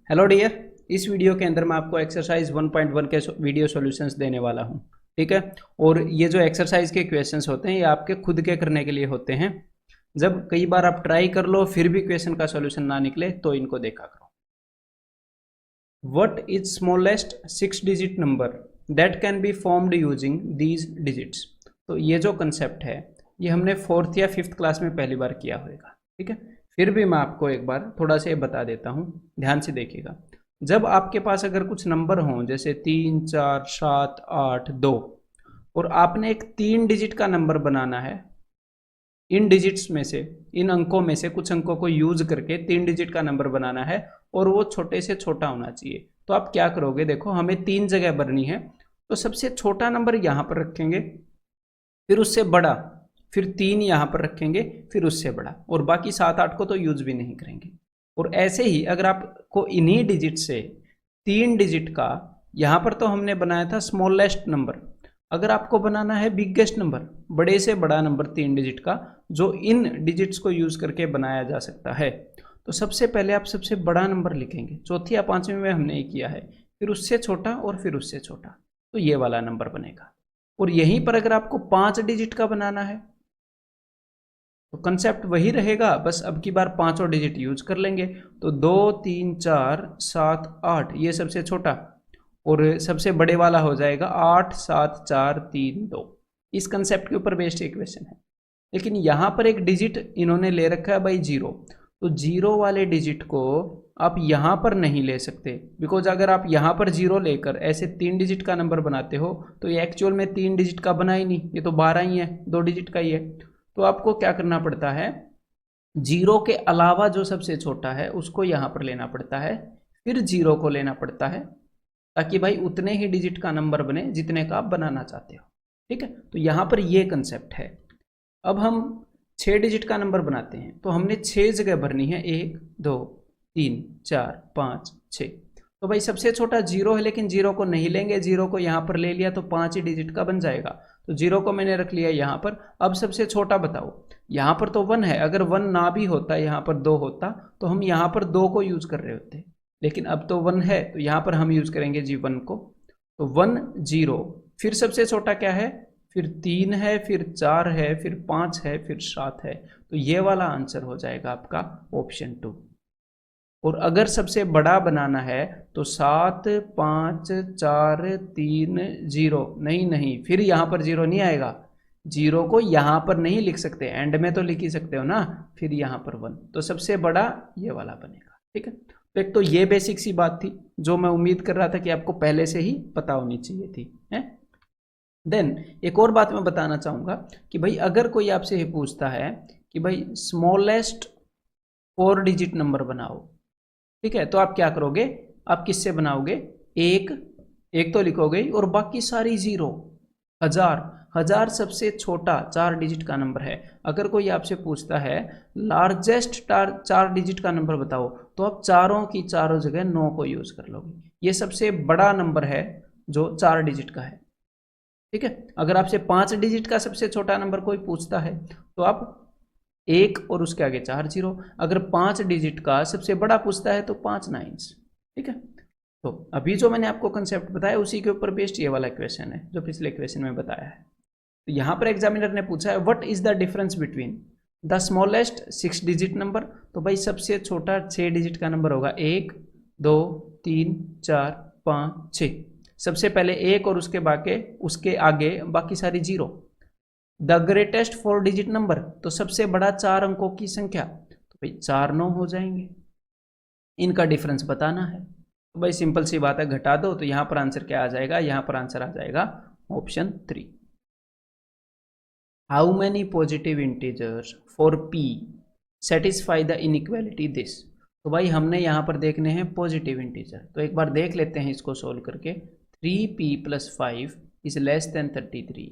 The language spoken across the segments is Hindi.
हेलो डियर, इस वीडियो के अंदर मैं आपको एक्सरसाइज 1.1 के वीडियो सॉल्यूशंस देने वाला हूं। ठीक है। और ये जो एक्सरसाइज के क्वेश्चंस होते हैं ये आपके खुद के करने के लिए होते हैं। जब कई बार आप ट्राई कर लो फिर भी क्वेश्चन का सॉल्यूशन ना निकले तो इनको देखा करो। What is smallest 6 digit number that can be formed using these digits. तो ये जो कंसेप्ट है ये हमने 4th या 5th क्लास में पहली बार किया होगा। ठीक है। फिर भी मैं आपको एक बार थोड़ा सा ये बता देता हूँ, ध्यान से देखिएगा। जब आपके पास अगर कुछ नंबर हों जैसे 3, 4, 7, 8, 2 और आपने एक 3 डिजिट का नंबर बनाना है, इन डिजिट्स में से, इन अंकों में से कुछ अंकों को यूज करके 3 डिजिट का नंबर बनाना है और वो छोटे से छोटा होना चाहिए। तो आप क्या करोगे, देखो हमें 3 जगह भरनी है, तो सबसे छोटा नंबर यहाँ पर रखेंगे, फिर उससे बड़ा, फिर 3 यहाँ पर रखेंगे, फिर उससे बड़ा, और बाकी 7, 8 को तो यूज भी नहीं करेंगे। और ऐसे ही अगर आपको इन्हीं डिजिट से 3 डिजिट का, यहाँ पर तो हमने बनाया था स्मॉलेस्ट नंबर, अगर आपको बनाना है बिगेस्ट नंबर, बड़े से बड़ा नंबर 3 डिजिट का जो इन डिजिट्स को यूज करके बनाया जा सकता है, तो सबसे पहले आप सबसे बड़ा नंबर लिखेंगे। चौथी या 5वीं में हमने ये किया है, फिर उससे छोटा और फिर उससे छोटा, तो ये वाला नंबर बनेगा। और यहीं पर अगर आपको 5 डिजिट का बनाना है तो कंसेप्ट वही रहेगा, बस अब की बार 5 डिजिट यूज कर लेंगे। तो 2, 3, 4, 7, 8 ये सबसे छोटा, और सबसे बड़े वाला हो जाएगा 8, 7, 4, 3, 2। इस कंसेप्ट के ऊपर बेस्ड इक्वेशन है। लेकिन यहाँ पर एक डिजिट इन्होंने ले रखा है भाई 0, तो 0 वाले डिजिट को आप यहाँ पर नहीं ले सकते, बिकॉज अगर आप यहाँ पर 0 लेकर ऐसे 3 डिजिट का नंबर बनाते हो तो ये एक्चुअल में 3 डिजिट का बना ही नहीं, ये तो 12 ही है, 2 डिजिट का ही है। तो आपको क्या करना पड़ता है, 0 के अलावा जो सबसे छोटा है उसको यहाँ पर लेना पड़ता है, फिर 0 को लेना पड़ता है, ताकि भाई उतने ही डिजिट का नंबर बने जितने का आप बनाना चाहते हो। ठीक है। तो यहाँ पर ये कंसेप्ट है। अब हम 6 डिजिट का नंबर बनाते हैं, तो हमने 6 जगह भरनी है, 1, 2, 3, 4, 5, 6। तो भाई सबसे छोटा 0 है, लेकिन 0 को नहीं लेंगे, 0 को यहाँ पर ले लिया तो 5 ही डिजिट का बन जाएगा, तो 0 को मैंने रख लिया यहाँ पर। अब सबसे छोटा बताओ, यहाँ पर तो 1 है, अगर 1 ना भी होता, यहाँ पर 2 होता, तो हम यहाँ पर 2 को यूज कर रहे होते, लेकिन अब तो 1 है तो यहाँ पर हम यूज करेंगे जी 1 को। तो 1, 0, फिर सबसे छोटा क्या है, फिर 3 है, फिर 4 है, फिर 5 है, फिर 7 है। तो ये वाला आंसर हो जाएगा आपका ऑप्शन 2। और अगर सबसे बड़ा बनाना है तो 7, 5, 4, 3, 0, नहीं नहीं, फिर यहाँ पर 0 नहीं आएगा, 0 को यहाँ पर नहीं लिख सकते, एंड में तो लिख ही सकते हो ना, फिर यहाँ पर 1, तो सबसे बड़ा ये वाला बनेगा। ठीक है। तो एक तो ये बेसिक सी बात थी जो मैं उम्मीद कर रहा था कि आपको पहले से ही पता होनी चाहिए थी, है। देन एक और बात मैं बताना चाहूंगा कि भाई अगर कोई आपसे ये पूछता है कि भाई स्मॉलेस्ट 4 डिजिट नंबर बनाओ, ठीक है, तो आप क्या करोगे, आप किससे बनाओगे, एक एक तो लिखोगे ही, और बाकी सारी 0, 1000, 1000 सबसे छोटा 4 डिजिट का नंबर है। अगर कोई आपसे पूछता है लार्जेस्ट 4 डिजिट का नंबर बताओ, तो आप चारों की चारों जगह 9 को यूज कर लोगे। ये सबसे बड़ा नंबर है जो 4 डिजिट का है। ठीक है। अगर आपसे 5 डिजिट का सबसे छोटा नंबर कोई पूछता है तो आप 1 और उसके आगे 4 0। अगर 5 डिजिट का सबसे बड़ा पूछता है तो 5 9s। ठीक है। तो अभी जो मैंने आपको कंसेप्ट बताया उसी के ऊपर बेस्ड ये वाला क्वेश्चन है जो पिछले क्वेश्चन में बताया है। तो यहाँ पर एग्जामिनर ने पूछा है what is the difference between the smallest 6 digit number. तो भाई सबसे छोटा 6 डिजिट का नंबर होगा 1, 2, 3, 4, 5, 6। सबसे पहले 1 और उसके आगे बाकी सारी 0। द ग्रेटेस्ट 4 डिजिट नंबर, तो सबसे बड़ा 4 अंकों की संख्या, तो भाई 4 9 हो जाएंगे। इनका डिफरेंस बताना है, तो भाई सिंपल सी बात है, घटा दो, तो यहां पर आंसर क्या आ जाएगा, यहां पर आंसर आ जाएगा option 3। How many positive integers for p satisfy the inequality this. तो भाई हमने यहाँ पर देखने हैं पॉजिटिव इंटीजर, तो एक बार देख लेते हैं इसको सोल्व करके। 3p+5 इज लेस देन 33,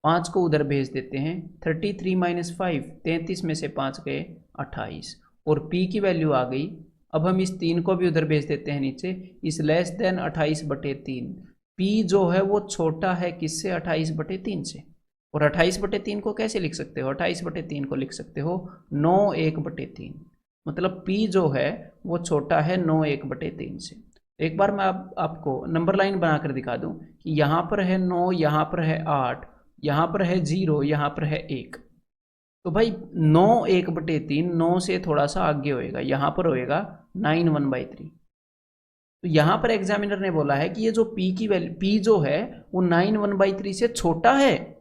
5 को उधर भेज देते हैं, 33 - 5, 33 में से 5 गए 28, और p की वैल्यू आ गई। अब हम इस 3 को भी उधर भेज देते हैं नीचे, इस लेस देन 28/3। p जो है वो छोटा है किससे, 28/3 से। और 28/3 को कैसे लिख सकते हो, 28/3 को लिख सकते हो 9 1/3। मतलब p जो है वो छोटा है 9 1/3 से। एक बार मैं आपको नंबर लाइन बनाकर दिखा दूं कि यहाँ पर है 9, यहाँ पर है 8, यहाँ पर है 0, यहाँ पर है 1। तो भाई 9 1/3 9 से थोड़ा सा आगे होएगा, यहाँ पर होएगा 9 1/3। तो यहाँ पर एग्जामिनर ने बोला है कि ये जो p की वैल्यू p जो है वो 9 1/3 से छोटा है,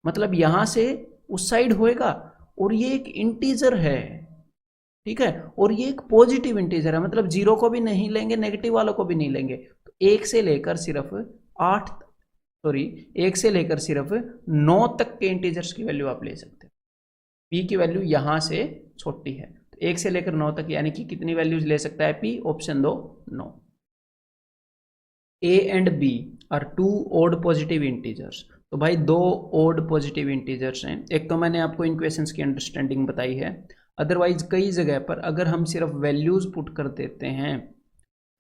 मतलब यहाँ से उस साइड होएगा, और ये एक इंटीजर है, ठीक है, और ये एक पॉजिटिव इंटीजर है, मतलब 0 को भी नहीं लेंगे, नेगेटिव वालों को भी नहीं लेंगे। तो 1 से लेकर सिर्फ 9 तक के इंटीजर्स की वैल्यू आप ले सकते हो। p की वैल्यू यहाँ से छोटी है, तो 1 से लेकर 9 तक, यानी कि कितनी वैल्यूज ले सकता है p? ऑप्शन दो 9। a and b are 2 odd positive integers. तो भाई 2 ओड पॉजिटिव इंटीजर्स हैं। एक तो मैंने आपको इन क्वेश्चंस की अंडरस्टैंडिंग बताई है, अदरवाइज कई जगह पर अगर हम सिर्फ वैल्यूज पुट कर देते हैं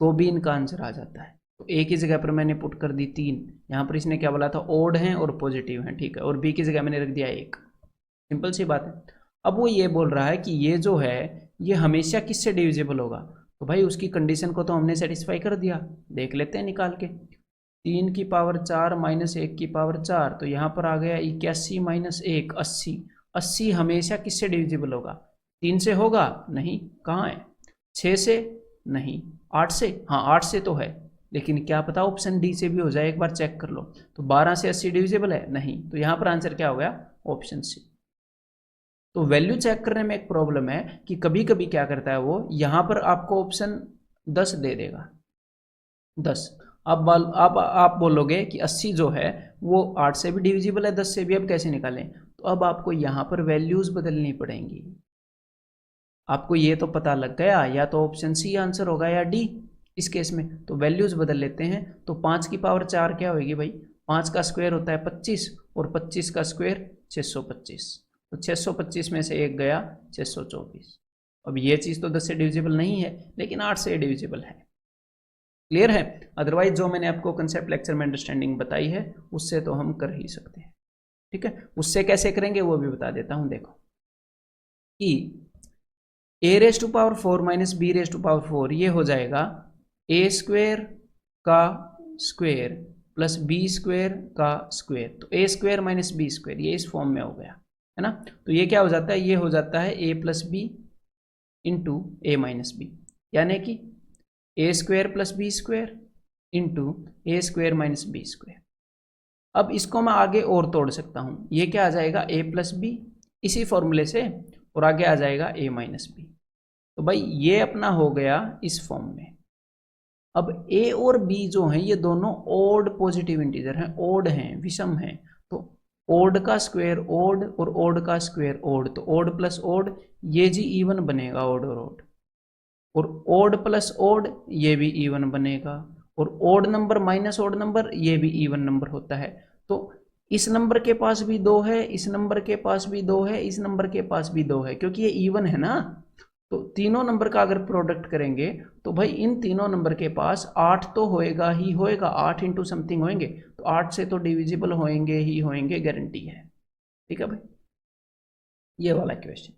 तो भी इनका आंसर आ जाता है। तो a की जगह पर मैंने पुट कर दी 3, यहाँ पर इसने क्या बोला था? ओड हैं और पॉजिटिव हैं, ठीक है, और b की जगह मैंने रख दिया 1। सिंपल सी बात है। अब वो ये बोल रहा है कि ये जो है ये हमेशा किससे डिविजिबल होगा? तो भाई उसकी कंडीशन को तो हमने सेटिस्फाई कर दिया, देख लेते हैं निकाल के। 3 की पावर 4 माइनस 1 की पावर 4, तो यहाँ पर आ गया 81 माइनस 1 80। 80 हमेशा किससे डिविजिबल होगा? 3 से होगा? नहीं, कहाँ है? 6 से? नहीं। 8 से? हाँ 8 से तो है, लेकिन क्या पता ऑप्शन डी से भी हो जाए, एक बार चेक कर लो। तो 12 से 80 डिविजिबल है? नहीं। तो यहाँ पर आंसर क्या हो गया? Option C. तो वैल्यू चेक करने में एक प्रॉब्लम है कि कभी कभी क्या करता है वो, यहाँ पर आपको ऑप्शन 10 दे देगा, 10। अब आप बोलोगे कि 80 जो है वो 8 से भी डिविजिबल है, 10 से भी, अब कैसे निकालें? तो अब आपको यहाँ पर वैल्यूज बदलनी पड़ेंगी। आपको ये तो पता लग गया, या तो ऑप्शन सी आंसर होगा या डी इस केस में। तो वैल्यूज बदल लेते हैं। तो 5 की पावर 4 क्या होगी भाई? 5 का स्क्वायर होता है 25, और 25 का स्क्वायर 625। तो 625 में से एक गया 624। अब ये चीज़ तो 10 से डिविजिबल नहीं है, लेकिन 8 से डिविजिबल है। क्लियर है? अदरवाइज जो मैंने आपको कंसेप्ट लेक्चर में अंडरस्टैंडिंग बताई है उससे तो हम कर ही सकते हैं, ठीक है। उससे कैसे करेंगे वो भी बता देता हूं। देखो कि a⁴ माइनस b⁴ ये हो जाएगा a² का स्क्वायर प्लस b² का स्क्वायर। तो a² माइनस b² ये इस फॉर्म में हो गया, है ना। तो ये क्या हो जाता है? ये हो जाता है a plus B into A minus B, यानी कि a² plus b² into a² minus b²। अब इसको मैं आगे और तोड़ सकता हूँ, ये क्या आ जाएगा? a प्लस बी इसी फॉर्मूले से, और आगे आ जाएगा a माइनस बी। तो भाई ये अपना हो गया इस फॉर्म में। अब a और b जो हैं ये दोनों ओड पॉजिटिव इंटीजर हैं, ओड हैं, विषम हैं। तो ओड का स्क्वायर ओड और ओड का स्क्वायर ओड, तो ओड प्लस ओड ये जी इवन बनेगा, ओड और ओड। और ओड प्लस ओड ये भी इवन बनेगा, और odd number minus odd number ये भी इवन नंबर होता है। तो इस नंबर के पास भी 2 है, इस नंबर के पास भी 2 है, इस नंबर के पास भी 2 है, क्योंकि ये इवन है ना। तो तीनों नंबर का अगर प्रोडक्ट करेंगे तो भाई इन तीनों नंबर के पास 8 तो होएगा ही होएगा, 8 इंटू समथिंग होंगे, तो 8 से तो डिविजिबल होंगे ही होंगे, गारंटी है, ठीक है भाई। ये वाला question,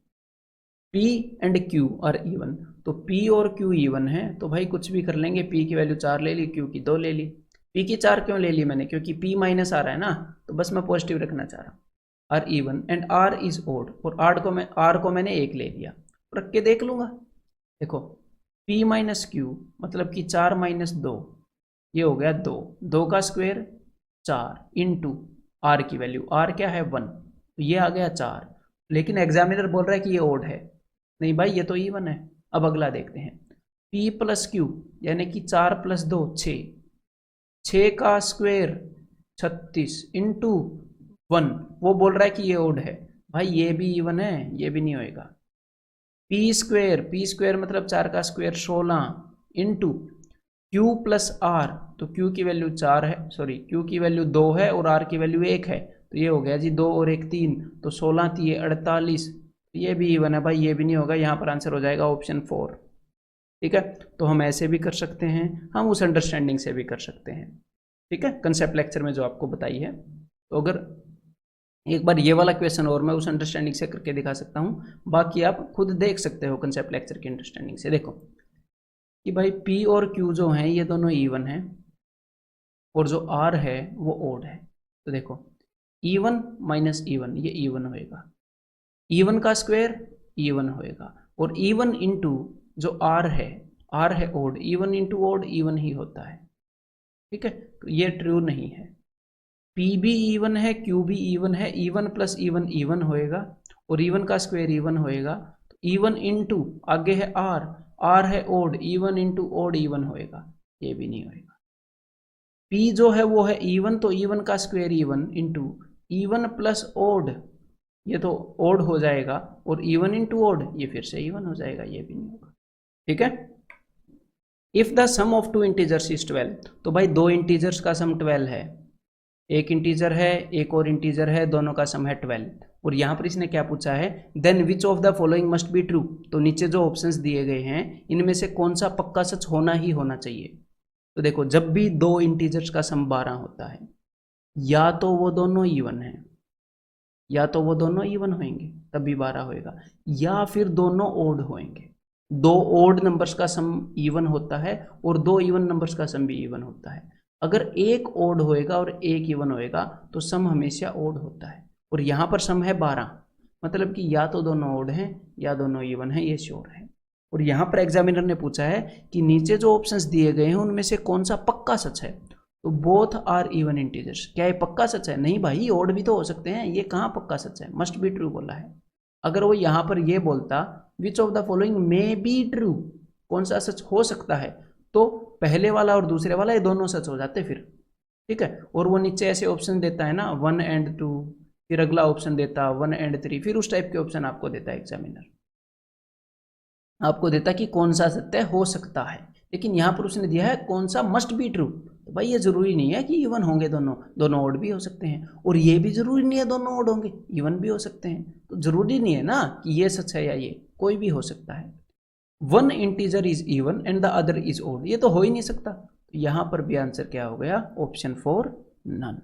P and Q are even. तो P और Q इवन है, तो भाई कुछ भी कर लेंगे। P की वैल्यू 4 ले ली, Q की 2 ले ली। P की 4 क्यों ले ली मैंने? क्योंकि P माइनस आ रहा है ना, तो बस मैं पॉजिटिव रखना चाह रहा हूँ। Are even and R is odd, और R को मैंने 1 ले लिया, रख के देख लूंगा। देखो P माइनस Q मतलब कि 4 माइनस 2, ये हो गया 2, 2 का स्क्वायर 4 इंटू R की वैल्यू, R क्या है 1, तो ये आ गया 4। लेकिन एग्जामिनर बोल रहा है कि ये ओड है, नहीं भाई ये तो इवन है। अब अगला देखते हैं, P प्लस Q यानी कि 4 प्लस 2 6, 6 का स्क्वायर 36 इंटू 1, वो बोल रहा है कि ये ओड है। भाई ये भी इवन है, ये भी नहीं होएगा। P स्क्वायर मतलब 4 का square 16 into Q plus R, तो Q की वैल्यू 4 है, सॉरी Q की वैल्यू 2 है और R की वैल्यू 1 है, तो ये हो गया जी 2 और 1 3, तो 16 3 48, ये भी इवन है भाई, ये भी नहीं होगा। यहाँ पर आंसर हो जाएगा ऑप्शन 4, ठीक है। तो हम ऐसे भी कर सकते हैं, हम उस अंडरस्टैंडिंग से भी कर सकते हैं, ठीक है, कंसेप्ट लेक्चर में जो आपको बताई है। तो अगर एक बार ये वाला क्वेश्चन और मैं उस अंडरस्टैंडिंग से करके दिखा सकता हूँ, बाकी आप खुद देख सकते हो कंसेप्ट लेक्चर की अंडरस्टैंडिंग से। देखो कि भाई P और Q जो हैं ये दोनों इवन हैं और जो R है वो ओड है। तो देखो इवन माइनस इवन, ये इवन होएगा, इवन का स्क्वायर इवन होएगा, और इवन इंटू जो R है odd, even into odd even ही होता है। ठीक है, तो ये ट्रू नहीं है। P भी इवन है, Q भी इवन है, इवन प्लस इवन इवन होएगा, और इवन का स्क्वायर इवन होएगा। तो इवन इंटू आगे है R है odd, even into odd even होएगा, ये भी नहीं होएगा। P जो है वो है इवन, तो इवन का square even into even plus odd, ये तो ओड हो जाएगा, और इवन इंटू ओड ये फिर से इवन हो जाएगा, ये भी नहीं होगा। ठीक है, if the sum of two integers is 12, तो भाई दो इंटीजर्स का सम 12 है, एक इंटीजर है एक और इंटीजर है, दोनों का सम है 12, और यहाँ पर इसने क्या पूछा है, then which of the following must be true. तो नीचे जो ऑप्शंस दिए गए हैं इनमें से कौन सा पक्का सच होना ही होना चाहिए। तो देखो जब भी दो इंटीजर्स का सम 12 होता है, या तो वो दोनों इवन है, या तो वो दोनों इवन होंगे तभी 12 होएगा, या फिर दोनों ओड होंगे। दो ओड नंबर्स का सम इवन होता है और दो इवन नंबर्स का सम भी इवन होता है। अगर एक ओड होएगा और एक इवन होएगा तो सम हमेशा ओड होता है, और यहाँ पर सम है 12, मतलब कि या तो दोनों ओड हैं या दोनों इवन हैं, ये श्योर है। और यहाँ पर एग्जामिनर ने पूछा है कि नीचे जो ऑप्शंस दिए गए हैं उनमें से कौन सा पक्का सच है। तो बोथ आर इवन इंटीजर्स, क्या ये पक्का सच है? नहीं भाई, ओड भी तो हो सकते हैं, ये कहाँ पक्का सच है, मस्ट बी ट्रू बोला है। अगर वो यहाँ पर ये बोलता विच of the following may be true, कौन सा सच हो सकता है, तो पहले वाला और दूसरे वाला ये दोनों सच हो जाते फिर। ठीक है, और वो नीचे ऐसे ऑप्शन देता है ना 1 and 2, फिर अगला ऑप्शन देता 1 and 3, फिर उस टाइप के ऑप्शन आपको देता है एग्जामिनर, आपको देता कि कौन सा सत्य हो सकता है। लेकिन यहाँ पर उसने दिया है कौन सा मस्ट बी ट्रू। तो भाई ये जरूरी नहीं है कि इवन होंगे दोनों, दोनों ओड भी हो सकते हैं, और ये भी जरूरी नहीं है दोनों ओड होंगे, इवन भी हो सकते हैं। तो जरूरी नहीं है ना कि ये सच है या ये, कोई भी हो सकता है। One integer is even and the other is odd, ये तो हो ही नहीं सकता। तो यहां पर भी आंसर क्या हो गया, option 4 none.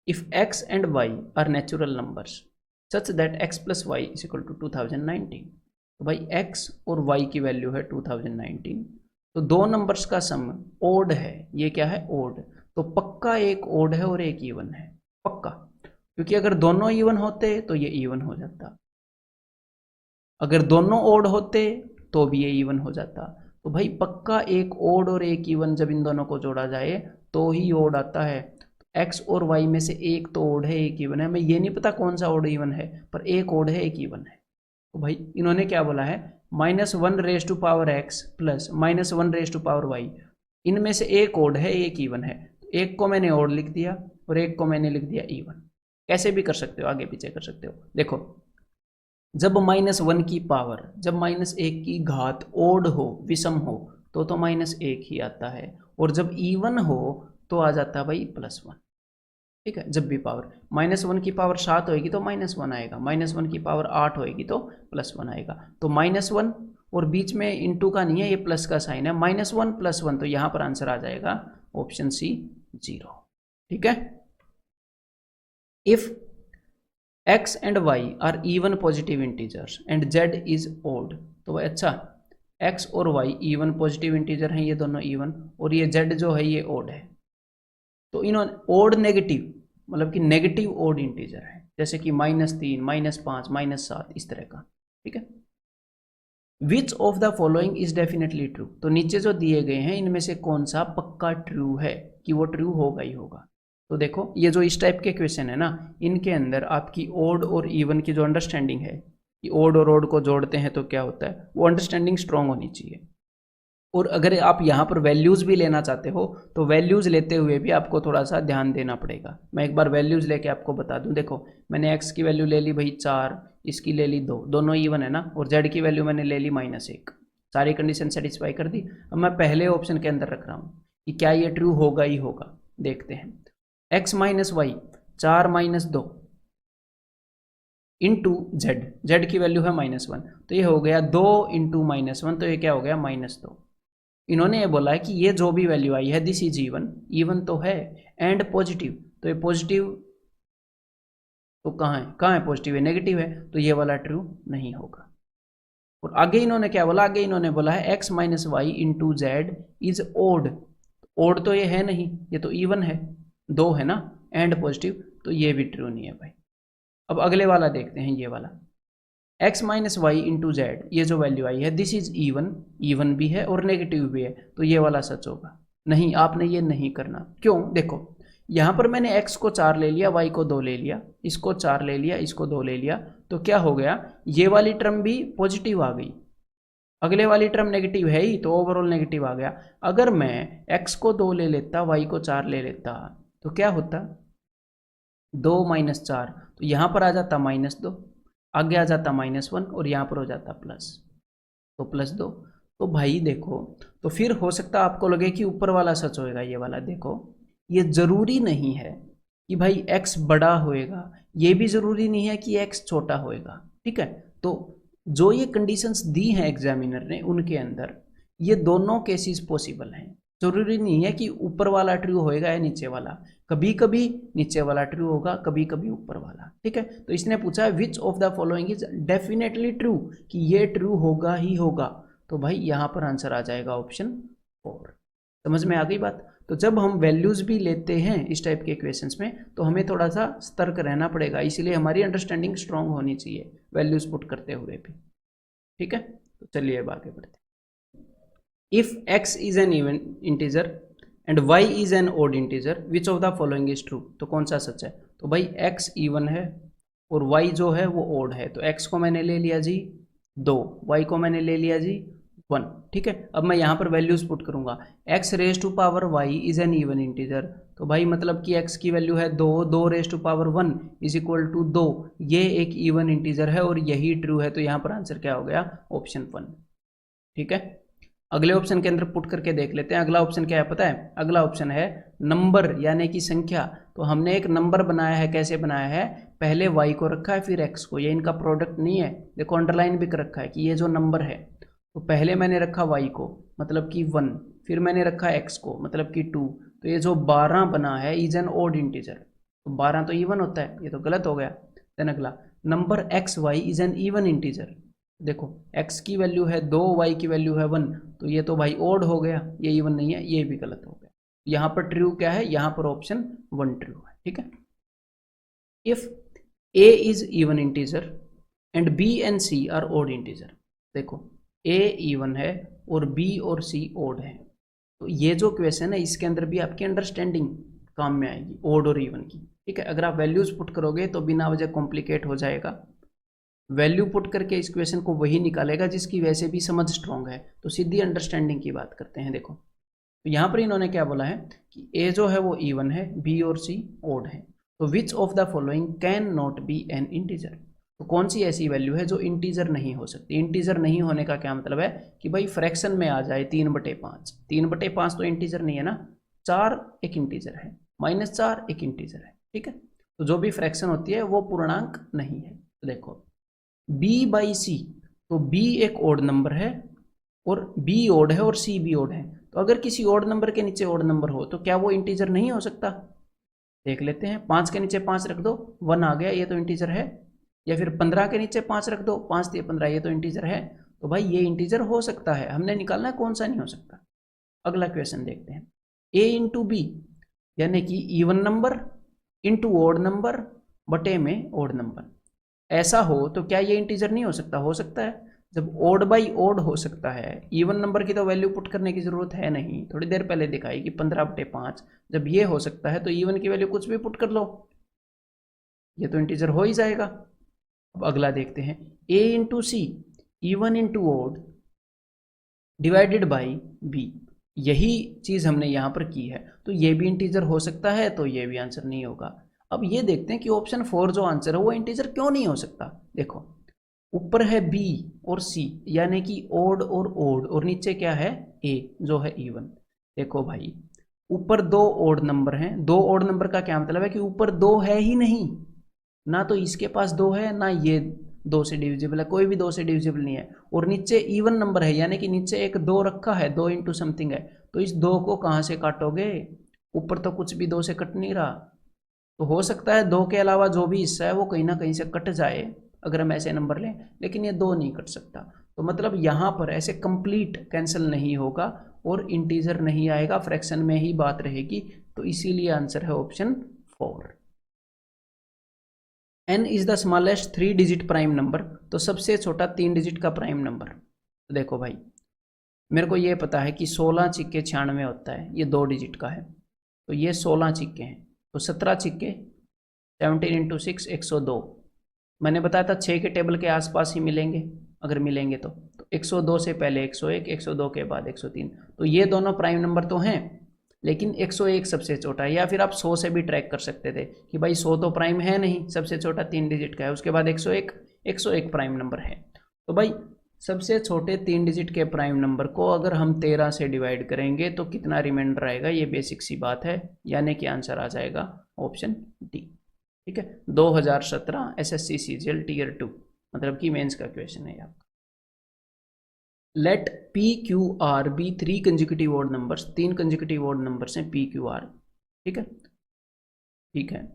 If x and y are natural numbers such that x plus Y is equal to 2019, तो भाई x और y की वैल्यू है 2019, तो दो नंबर्स का सम ओड है, ये क्या है ओड, तो पक्का एक ओड है और एक इवन है, पक्का, क्योंकि अगर दोनों इवन होते तो ये इवन हो जाता, अगर दोनों ओड होते तो भी ये इवन हो जाता। तो भाई पक्का एक ओड और एक इवन जब इन दोनों को जोड़ा जाए तो ही ओड आता है। एक्स और वाई में से एक तो ओड है एक इवन है, मैं ये नहीं पता कौन सा ओड इवन है, पर एक ओड है एक इवन है। तो भाई इन्होंने क्या बोला है, -1 raise to power X plus -1 raise to power Y, इनमें से एक ओड है एक इवन है। एक को मैंने ओड लिख दिया और एक को मैंने लिख दिया इवन, कैसे भी कर सकते हो, आगे पीछे कर सकते हो। देखो जब -1 की पावर, जब -1 की घात ओड हो, विषम हो, तो -1 ही आता है, और जब इवन हो तो आ जाता है भाई +1। ठीक है, जब भी पावर -1 की पावर 7 होएगी तो -1 आएगा, -1 की पावर 8 होएगी तो +1 आएगा। तो -1 और बीच में इंटू का नहीं है, ये प्लस का साइन है, -1 + 1, तो यहाँ पर आंसर आ जाएगा ऑप्शन सी 0। ठीक है, if x and y are even positive integers and z is odd, तो भाई अच्छा x और y इवन पॉजिटिव इंटीजर हैं, ये दोनों इवन, और ये z जो है ये ओड है। तो इन्होंने ओड नेगेटिव, मतलब कि नेगेटिव ओड इंटीजर है, जैसे कि -3, -5, -7, इस तरह का। ठीक है, विच of the following is definitely true, तो नीचे जो दिए गए हैं इनमें से कौन सा पक्का ट्रू है कि वो ट्रू होगा ही होगा। तो देखो ये जो इस टाइप के क्वेश्चन है ना, इनके अंदर आपकी ओड और इवन की जो अंडरस्टैंडिंग है कि ओड और ओड को जोड़ते हैं तो क्या होता है, वो अंडरस्टैंडिंग स्ट्रांग होनी चाहिए। और अगर आप यहाँ पर वैल्यूज़ भी लेना चाहते हो तो वैल्यूज़ लेते हुए भी आपको थोड़ा सा ध्यान देना पड़ेगा। मैं एक बार वैल्यूज़ लेके आपको बता दूं, देखो मैंने x की वैल्यू ले ली भाई 4, इसकी ले ली 2, दोनों इवन है ना, और z की वैल्यू मैंने ले ली -1, सारी कंडीशन सेटिस्फाई कर दी। अब मैं पहले ऑप्शन के अंदर रख रहा हूँ कि क्या ये ट्रू होगा ही होगा, देखते हैं। x - y 4 - 2 इंटू z की वैल्यू है -1, तो ये हो गया 2 इंटू -1, तो ये क्या हो गया -2। इन्होंने ये बोला है कि ये जो भी वैल्यू आई है दिस इज इवन, इवन तो है, एंड पॉजिटिव, तो ये पॉजिटिव तो कहाँ है पॉजिटिव है, नेगेटिव है, तो ये वाला ट्रू नहीं होगा। और आगे इन्होंने क्या बोला, आगे इन्होंने बोला है x minus Y into Z is odd. Odd तो ये है नहीं, ये तो इवन है, 2 है ना, एंड पॉजिटिव, तो ये भी ट्रू नहीं है भाई। अब अगले वाला देखते हैं, ये वाला x minus Y into Z, ये जो वैल्यू आई है दिस इज इवन, इवन भी है और नेगेटिव भी है, तो ये वाला सच होगा। नहीं, आपने ये नहीं करना। क्यों? देखो यहाँ पर मैंने x को 4 ले लिया, y को 2 ले लिया, इसको 4 ले लिया, इसको 2 ले लिया, तो क्या हो गया, ये वाली टर्म भी पॉजिटिव आ गई, अगले वाली टर्म नेगेटिव है ही, तो ओवरऑल नेगेटिव आ गया। अगर मैं x को 2 ले लेता, y को 4 ले लेता, तो क्या होता, 2 माइनस 4, तो यहाँ पर आ जाता -2, आगे आ जाता -1 और यहाँ पर हो जाता प्लस, तो +2। तो भाई देखो, तो फिर हो सकता आपको लगे कि ऊपर वाला सच होएगा, ये वाला देखो, ये जरूरी नहीं है कि भाई x बड़ा होएगा, ये भी जरूरी नहीं है कि x छोटा होएगा, ठीक है। तो जो ये कंडीशंस दी हैं एग्जामिनर ने, उनके अंदर ये दोनों केसेस पॉसिबल हैं। जरूरी नहीं है कि ऊपर वाला ट्रू होएगा या नीचे वाला, कभी कभी नीचे वाला ट्रू होगा, कभी कभी ऊपर वाला, ठीक है। तो इसने पूछा विच of the following is definitely true, कि ये ट्रू होगा ही होगा, तो भाई यहाँ पर आंसर आ जाएगा ऑप्शन 4। समझ में आ गई बात? तो जब हम वैल्यूज भी लेते हैं इस टाइप के इक्वेशंस में, तो हमें थोड़ा सा सतर्क रहना पड़ेगा, इसीलिए हमारी अंडरस्टैंडिंग स्ट्रांग होनी चाहिए वैल्यूज पुट करते हुए भी, ठीक है। तो चलिए अब आगे बढ़ते हैं। If x is an even integer and y is an odd integer which of the following is true, तो कौन सा सच है? तो भाई x इवन है और y जो है वो ओड है, तो x को मैंने ले लिया जी 2, y को मैंने ले लिया जी 1, ठीक है। अब मैं यहाँ पर वैल्यूज पुट करूंगा, x raise to power y is an even integer, तो भाई मतलब कि x की वैल्यू है 2, 2 raise to power 1 is equal to 2, ये एक इवन इंटीजर है और यही ट्रू है, तो यहाँ पर आंसर क्या हो गया, ऑप्शन 1, ठीक है। अगले ऑप्शन के अंदर पुट करके देख लेते हैं। अगला ऑप्शन क्या है पता है? अगला ऑप्शन है नंबर यानी कि संख्या। तो हमने एक नंबर बनाया है, कैसे बनाया है, पहले y को रखा है फिर x को, ये इनका प्रोडक्ट नहीं है, देखो अंडरलाइन भी कर रखा है कि ये जो नंबर है, तो पहले मैंने रखा y को मतलब कि 1, फिर मैंने रखा x को मतलब कि 2, तो ये जो 12 बना है इज एन ओड इंटीजर, तो 12 तो इवन होता है, ये तो गलत हो गया। देन अगला number X Y is an even integer, देखो x की वैल्यू है 2, y की वैल्यू है 1, तो ये तो भाई ओड हो गया, ये इवन नहीं है, ये भी गलत हो गया। यहाँ पर ट्रू क्या है, यहाँ पर ऑप्शन 1 ट्रू है, ठीक है। If a is even integer and b and c are odd integer, देखो a इवन है और b और c ओड है, तो ये जो क्वेश्चन है इसके अंदर भी आपकी अंडरस्टैंडिंग काम में आएगी ओड और इवन की, ठीक है। अगर आप वैल्यूज पुट करोगे तो बिना वजह कॉम्प्लिकेट हो जाएगा, वैल्यू पुट करके इस क्वेश्चन को वही निकालेगा जिसकी वैसे भी समझ स्ट्रॉन्ग है। तो सीधी अंडरस्टैंडिंग की बात करते हैं। देखो तो यहाँ पर इन्होंने क्या बोला है कि ए जो है वो इवन है, बी और सी ओड है, तो विच of the following can not be N integer, तो कौन सी ऐसी वैल्यू है जो इंटीजर नहीं हो सकती। इंटीजर नहीं होने का क्या मतलब है कि भाई फ्रैक्शन में आ जाए 3/5, 3/5 तो इंटीजर नहीं है ना, 4 एक इंटीजर है, -4 एक इंटीजर है, ठीक है। तो जो भी फ्रैक्शन होती है वो पूर्णांक नहीं है। तो देखो b बाई सी, तो b एक ओड नंबर है और b ओड है और c भी ओड है, तो अगर किसी ओड नंबर के नीचे ओड नंबर हो तो क्या वो इंटीजर नहीं हो सकता? देख लेते हैं, 5 के नीचे 5 रख दो, 1 आ गया, ये तो इंटीजर है। या फिर 15 के नीचे 5 रख दो, 5 दिए 15, ये तो इंटीजर है। तो भाई ये इंटीजर हो सकता है, हमने निकालना है कौन सा नहीं हो सकता। अगला क्वेश्चन देखते हैं, a इंटू बी यानी कि even number into odd number बटे में ओड नंबर, ऐसा हो तो क्या ये इंटीजर नहीं हो सकता? हो सकता है। जब ओड बाई ओड हो सकता है, इवन नंबर की तो वैल्यू पुट करने की जरूरत है नहीं, थोड़ी देर पहले दिखाई कि 15/5, जब ये हो सकता है तो इवन की वैल्यू कुछ भी पुट कर लो, ये तो इंटीजर हो ही जाएगा। अब अगला देखते हैं, a into C even into odd divided by b, यही चीज हमने यहाँ पर की है, तो ये भी इंटीजर हो सकता है, तो ये भी आंसर नहीं होगा। अब ये देखते हैं कि ऑप्शन 4 जो आंसर है वो इंटीजर क्यों नहीं हो सकता। देखो ऊपर है b और c यानी कि ओड और नीचे क्या है a जो है इवन। देखो भाई ऊपर 2 ओड नंबर हैं, 2 ओड नंबर का क्या मतलब है कि ऊपर 2 है ही नहीं, ना तो इसके पास 2 है ना ये 2 से डिविजिबल है, कोई भी 2 से डिविजिबल नहीं है, और नीचे इवन नंबर है यानी कि नीचे एक 2 रखा है, 2 इंटू समथिंग है, तो इस 2 को कहाँ से काटोगे, ऊपर तो कुछ भी 2 से कट नहीं रहा, तो हो सकता है 2 के अलावा जो भी हिस्सा है वो कहीं ना कहीं से कट जाए अगर हम ऐसे नंबर लें, लेकिन ये 2 नहीं कट सकता। तो मतलब यहाँ पर ऐसे कंप्लीट कैंसिल नहीं होगा और इंटीजर नहीं आएगा, फ्रैक्शन में ही बात रहेगी। तो इसीलिए आंसर है option 4। n is the smallest 3 digit prime number. तो सबसे छोटा 3 डिजिट का प्राइम नंबर। तो देखो भाई, मेरे को ये पता है कि 16 छिक्के 96 होता है, ये 2 डिजिट का है। तो ये 16 छिक्के हैं, तो 17 छिक्के 17 इंटू 6 102। मैंने बताया था 6 के टेबल के आसपास ही मिलेंगे, अगर मिलेंगे तो 102 से पहले 101, 102 के बाद 103। तो ये दोनों प्राइम नंबर तो हैं, लेकिन 101 सबसे छोटा है। या फिर आप 100 से भी ट्रैक कर सकते थे कि भाई 100 तो प्राइम है नहीं, सबसे छोटा 3 डिजिट का है, उसके बाद 101 प्राइम नंबर है। तो भाई सबसे छोटे 3 डिजिट के प्राइम नंबर को अगर हम 13 से डिवाइड करेंगे तो कितना रिमाइंडर आएगा, ये बेसिक सी बात है, यानी कि आंसर आ जाएगा ऑप्शन डी। ठीक है, 2017 एसएससी सीजीएल टीयर 2 मतलब कि मेंस का क्वेश्चन है आपका। Let P Q R be 3 consecutive odd numbers, 3 consecutive odd numbers हैं पी क्यू आर। ठीक है, ठीक है।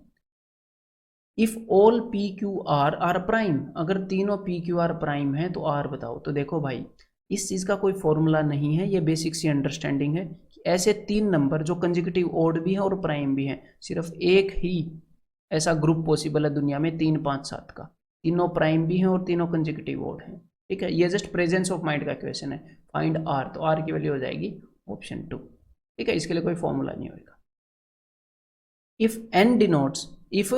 If all P Q R are prime, अगर तीनों पी क्यू आर प्राइम है तो आर बताओ। तो देखो भाई, इस चीज़ का कोई फॉर्मूला नहीं है, ये बेसिक सी अंडरस्टैंडिंग है कि ऐसे 3 नंबर जो कंजिक्यूटिव ऑड भी हैं और प्राइम भी हैं, सिर्फ एक ही ऐसा ग्रुप पॉसिबल है दुनिया में 3 5 7 का, तीनों प्राइम भी हैं और तीनों कंजिक्यूटिव ऑड हैं। ठीक है, ये जस्ट प्रेजेंस ऑफ माइंड का क्वेश्चन है। फाइंड आर, तो आर की वैल्यू हो जाएगी ऑप्शन 2। ठीक है, इसके लिए कोई फॉर्मूला नहीं होगा। इफ एन डिनोट्स, इफ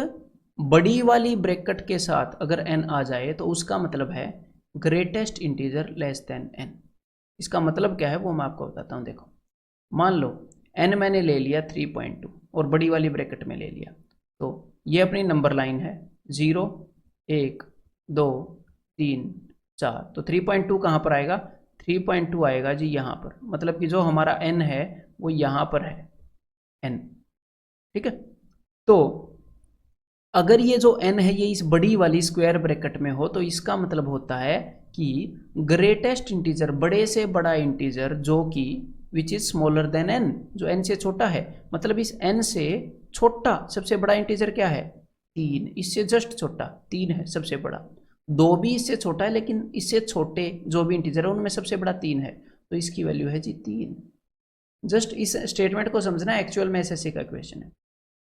बड़ी वाली ब्रैकेट के साथ अगर n आ जाए तो उसका मतलब है greatest integer less than n। इसका मतलब क्या है वो मैं आपको बताता हूँ। देखो, मान लो n मैंने ले लिया 3.2 और बड़ी वाली ब्रैकेट में ले लिया, तो ये अपनी नंबर लाइन है 0 1 2 3 4। तो 3.2 कहाँ पर आएगा, 3.2 आएगा जी यहाँ पर, मतलब कि जो हमारा n है वो यहाँ पर है n। ठीक है, तो अगर ये जो n है ये इस बड़ी वाली स्क्वायर ब्रैकेट में हो तो इसका मतलब होता है कि ग्रेटेस्ट इंटीजर, बड़े से बड़ा इंटीजर जो कि which is smaller than n, जो n से छोटा है, मतलब इस n से छोटा सबसे बड़ा इंटीजर क्या है 3, इससे जस्ट छोटा 3 है सबसे बड़ा। 2 भी इससे छोटा है, लेकिन इससे छोटे जो भी इंटीजर है उनमें सबसे बड़ा 3 है, तो इसकी वैल्यू है जी 3। जस्ट इस स्टेटमेंट को समझना, एक्चुअल में एसएससी का क्वेश्चन है।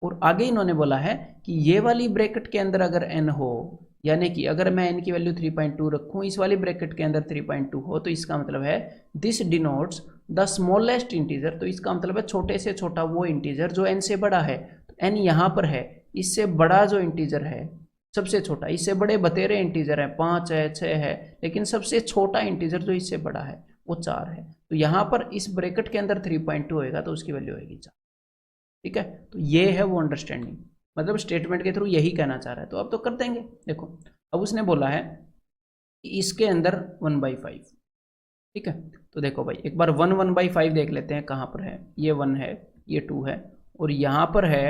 और आगे इन्होंने बोला है कि ये वाली ब्रैकेट के अंदर अगर n हो, यानी कि अगर मैं n की वैल्यू 3.2 रखूं, इस वाली ब्रैकेट के अंदर 3.2 हो, तो इसका मतलब है this denotes the smallest integer. तो इसका मतलब है छोटे से छोटा वो इंटीजर जो n से बड़ा है। तो n यहाँ पर है, इससे बड़ा जो इंटीजर है सबसे छोटा, इससे बड़े बतेरे इंटीजर है 5 है 6 है, लेकिन सबसे छोटा इंटीजर जो इससे बड़ा है वो 4 है। तो यहाँ पर इस ब्रैकेट के अंदर 3.2 होएगा तो उसकी वैल्यू होगी 4। ठीक है, तो ये है वो अंडरस्टैंडिंग, मतलब स्टेटमेंट के थ्रू यही कहना चाह रहा है। तो अब तो कर देंगे। देखो, अब उसने बोला है कि इसके अंदर 1/5। ठीक है, तो देखो भाई एक बार 1/5 देख लेते हैं कहाँ पर है। ये 1 है, ये 2 है, और यहाँ पर है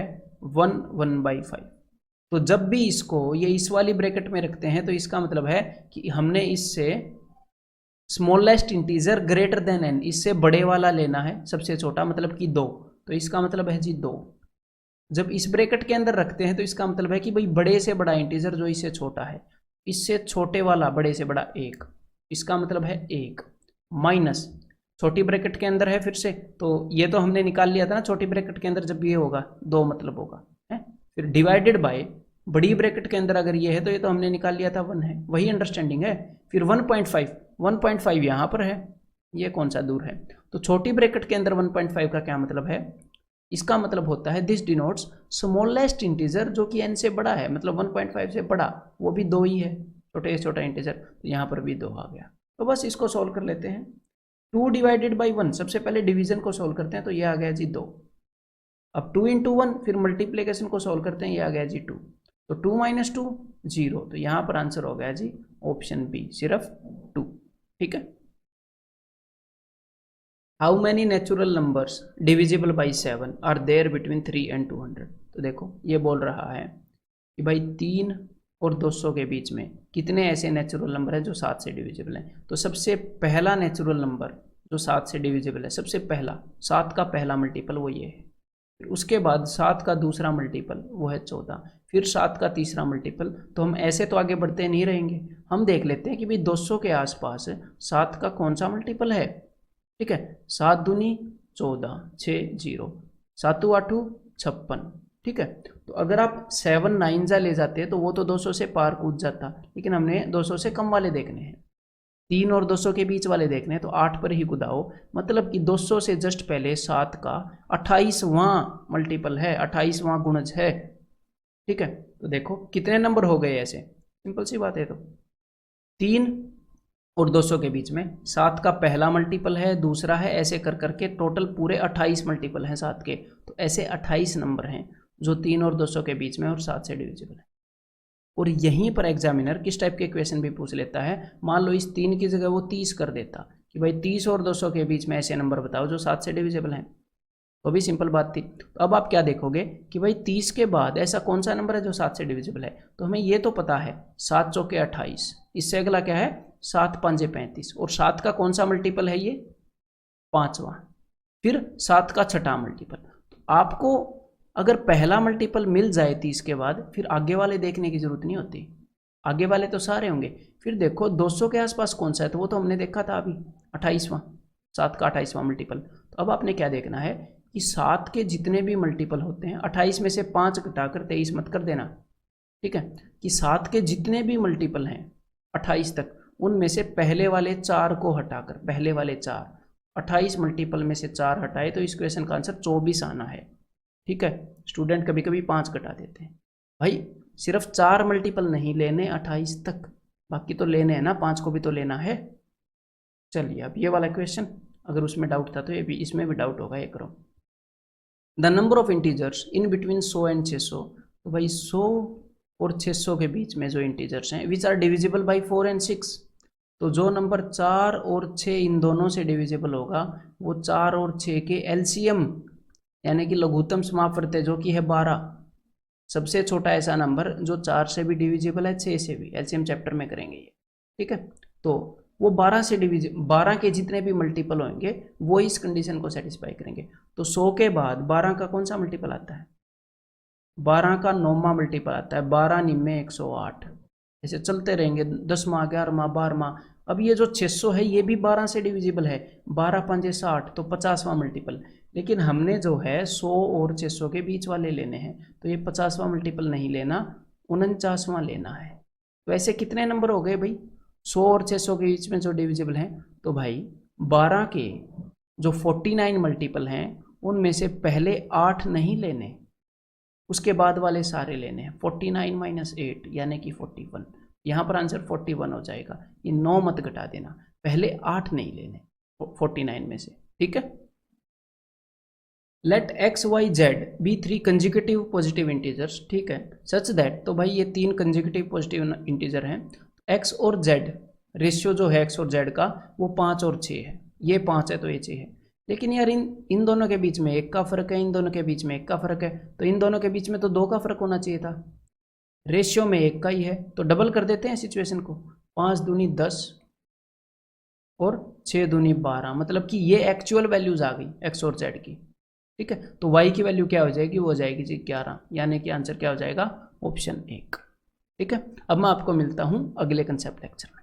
1/5। तो जब भी इसको ये इस वाली ब्रैकेट में रखते हैं तो इसका मतलब है कि हमने इससे smallest integer greater than n, इससे बड़े वाला लेना है सबसे छोटा, मतलब कि 2। तो इसका मतलब है जी 2। जब इस ब्रैकेट के अंदर रखते हैं तो इसका मतलब है कि भाई बड़े से बड़ा इंटीजर जो इससे छोटा है, इससे छोटे वाला बड़े से बड़ा 1, इसका मतलब है 1 माइनस छोटी ब्रैकेट के अंदर है फिर से, तो ये तो हमने निकाल लिया था ना, छोटी ब्रैकेट के अंदर जब ये होगा 2 मतलब होगा है, फिर डिवाइडेड बाय बड़ी ब्रैकेट के अंदर अगर ये है तो ये तो हमने निकाल लिया था 1 है, वही अंडरस्टैंडिंग है। फिर 1.5 यहाँ पर है, ये कौन सा दूर है, तो छोटी ब्रैकेट के अंदर 1.5 का क्या मतलब है, इसका मतलब होता है दिस डिनोट्स स्मॉलेस्ट इंटीजर जो कि n से बड़ा है, मतलब 1.5 से बड़ा, वो भी 2 ही है, छोटे से छोटा इंटीजर, तो यहाँ पर भी 2 आ गया। तो बस इसको सॉल्व कर लेते हैं। 2 डिवाइडेड बाई 1, सबसे पहले डिवीजन को सॉल्व करते हैं, तो ये आ गया जी 2। अब 2 इंटू 1, फिर मल्टीप्लीकेशन को सॉल्व करते हैं, ये आ गया जी 2। तो 2 माइनस 2 0, तो यहाँ पर आंसर हो गया जी ऑप्शन बी, सिर्फ 2। ठीक है, how many natural numbers divisible by 7 are there between 3 and 200। तो देखो ये बोल रहा है कि भाई 3 और 200 के बीच में कितने ऐसे नेचुरल नंबर है जो 7 से डिविजिबल हैं। तो सबसे पहला नेचुरल नंबर जो 7 से डिविजिबल है, सबसे पहला 7 का पहला मल्टीपल वो ये है, फिर उसके बाद 7 का दूसरा मल्टीपल वो है 14, फिर 7 का तीसरा मल्टीपल। तो हम ऐसे तो आगे बढ़ते नहीं रहेंगे, हम देख लेते हैं कि भाई 200 के आसपास 7 का कौन सा मल्टीपल है। ठीक है, 7 दूनी 14, 6 0, 7 8 56। ठीक है, तो अगर आप 7 9 जा ले जाते तो वो तो 200 से पार कूद जाता, लेकिन हमने 200 से कम वाले देखने हैं, 3 और 200 के बीच वाले देखने हैं, तो 8 पर ही कुदाओ। मतलब कि 200 से जस्ट पहले 7 का 28वां मल्टीपल है, 28वां गुणज है। ठीक है, तो देखो कितने नंबर हो गए ऐसे, सिंपल सी बात है। तो 3 और 200 के बीच में 7 का पहला मल्टीपल है, दूसरा है, ऐसे कर करके टोटल पूरे 28 मल्टीपल हैं 7 के। तो ऐसे 28 नंबर हैं जो 3 और 200 के बीच में और 7 से डिविजिबल है। और यहीं पर एग्जामिनर किस टाइप के क्वेश्चन भी पूछ लेता है, मान लो इस 3 की जगह वो 30 कर देता कि भाई 30 और 200 के बीच में ऐसे नंबर बताओ जो 7 से डिविजिबल हैं, तो भी सिंपल बात थी। तो अब आप क्या देखोगे कि भाई 30 के बाद ऐसा कौन सा नंबर है जो 7 से डिविजिबल है। तो हमें ये तो पता है 7 चौके 28, इससे अगला क्या है 7 5 35, और 7 का कौन सा मल्टीपल है ये 5वां, फिर 7 का छठा मल्टीपल। तो आपको अगर पहला मल्टीपल मिल जाए 30 के बाद, फिर आगे वाले देखने की जरूरत नहीं होती, आगे वाले तो सारे होंगे। फिर देखो 200 के आसपास कौन सा है, तो वो तो हमने देखा था अभी 28वां, 7 का 28वां मल्टीपल। तो अब आपने क्या देखना है कि 7 के जितने भी मल्टीपल होते हैं, 28 में से 5 घटाकर 23 मत कर देना। ठीक है, कि 7 के जितने भी मल्टीपल हैं 28 तक, उनमें से पहले वाले 4 को हटाकर, पहले वाले 4, 28 मल्टीपल में से 4 हटाए तो इस क्वेश्चन का आंसर 24 आना है। ठीक है, स्टूडेंट कभी कभी 5 घटा देते हैं, भाई सिर्फ 4 मल्टीपल नहीं लेने 28 तक, बाकी तो लेने हैं ना, 5 को भी तो लेना है। चलिए अब ये वाला क्वेश्चन, अगर उसमें डाउट था तो ये भी, इसमें भी डाउट होगा, ये करो। The number of integers in between 100 and 600, तो भाई 100 और 600 के बीच में जो इंटीजर्स हैं which are divisible by 4 and 6, तो जो नंबर 4 और 6 इन दोनों से डिविजिबल होगा वो 4 और 6 के एलसीएम यानी कि लघुत्तम समापवर्त्य जो कि है 12, सबसे छोटा ऐसा नंबर जो 4 से भी डिविजिबल है, 6 से भी, एलसीएम चैप्टर में करेंगे ये। ठीक है, तो वो 12 से 12 के जितने भी मल्टीपल होंगे वो इस कंडीशन को सेटिस्फाई करेंगे। तो 100 के बाद 12 का कौन सा मल्टीपल आता है, 12 का 9वां मल्टीपल आता है, 12 निम्मे 108, ऐसे चलते रहेंगे, 10वां 11वां 12वां। अब ये जो 600 है ये भी 12 से डिविजिबल है, 12 5 60, तो 50वां मल्टीपल। लेकिन हमने जो है 100 और 600 के बीच वाले लेने हैं, तो ये 50वां मल्टीपल नहीं लेना, 49वां लेना है। तो ऐसे कितने नंबर हो गए भाई 100 और 600 के बीच में जो डिविजिबल हैं। तो भाई 12 के जो 49 मल्टीपल हैं उनमें से पहले 8 नहीं लेने, उसके बाद वाले सारे लेने हैं। 49 माइनस 8 यानी कि 41, यहाँ पर आंसर 41 हो जाएगा। ये 9 मत घटा देना, पहले 8 नहीं लेने 49 में से। ठीक है, let X Y Z be 3 consecutive positive integers. ठीक है, सच दैट, तो भाई ये 3 कंजिक्यूटिव पॉजिटिव इंटीजर हैं। एक्स और जेड रेशियो जो है एक्स और जेड का वो 5 और 6 है, ये 5 है तो ये 6 है। लेकिन यार इन दोनों के बीच में 1 का फर्क है, इन दोनों के बीच में 1 का फर्क है, तो इन दोनों के बीच में तो 2 का फर्क होना चाहिए था, रेशियो में 1 का ही है। तो डबल कर देते हैं सिचुएशन को, 5 दूनी 10 और 6 दूनी 12, मतलब कि ये एक्चुअल वैल्यूज आ गई एक्स और जेड की। ठीक है, तो y की वैल्यू क्या हो जाएगी, वो हो जाएगी जी 11, यानी कि आंसर क्या हो जाएगा ऑप्शन 1। ठीक है, अब मैं आपको मिलता हूँ अगले कंसेप्ट लेक्चर में।